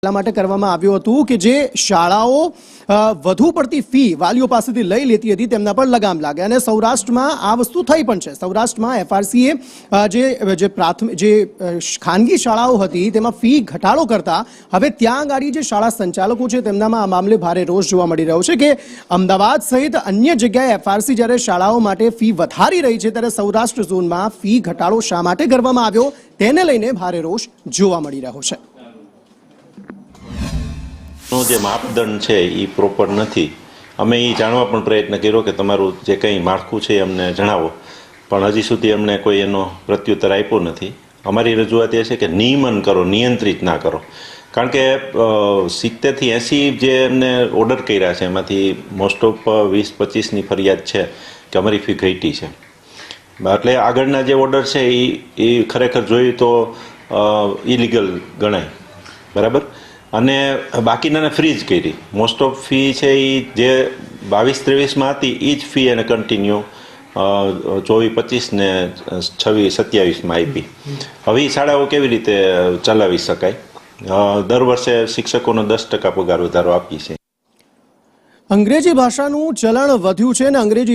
એટલા માટે કરવામાં આવ્યું હતું કે જે શાળાઓ વધુ પડતી ફી વાલીઓ પાસેથી લઈ લેતી હતી તેમના પર લગામ લાગે અને સૌરાષ્ટ્રમાં આ વસ્તુ થઈ પણ છે। સૌરાષ્ટ્રમાં એફઆરસીએ જે ખાનગી શાળાઓ હતી તેમાં ફી ઘટાડો કરતા હવે ત્યાં આગળ જે શાળા સંચાલકો છે તેમનામાં આ મામલે ભારે રોષ જોવા મળી રહ્યો છે કે અમદાવાદ સહિત અન્ય જગ્યાએ એફઆરસી જ્યારે શાળાઓ માટે ફી વધારી રહી છે ત્યારે સૌરાષ્ટ્ર ઝોનમાં ફી ઘટાડો શા માટે કરવામાં આવ્યો તેને લઈને ભારે રોષ જોવા મળી રહ્યો છે। જે માપદંડ છે એ પ્રોપર નથી। અમે એ જાણવા પણ પ્રયત્ન કર્યો કે તમારું જે કંઈ માળખું છે એમને જણાવો, પણ હજી સુધી અમને કોઈ એનો પ્રત્યુત્તર આપ્યો નથી। અમારી રજૂઆત એ છે કે નિયમન કરો, નિયંત્રિત ના કરો, કારણ કે 70 થી 80 જે એમને ઓર્ડર કર્યા છે એમાંથી મોસ્ટ ઓફ 20-25ની ફરિયાદ છે કે અમારી ફી ઘટી છે, એટલે આગળના જે ઓર્ડર છે એ ખરેખર જોઈએ તો ઇલીગલ ગણાય, બરાબર। અને બાકીનાને ફ્રીજ કરી, મોસ્ટ ઓફ ફી છે એ જે 22-23માં હતી એ જ ફી એને કન્ટિન્યુ 24-25 ને 26-27માં આપી। હવે એ શાળાઓ કેવી રીતે ચલાવી શકાય? દર વર્ષે શિક્ષકોનો 10% પગાર વધારો આપી છે। અંગ્રેજી ભાષાનું ચલણ વધ્યું છે અને અંગ્રેજી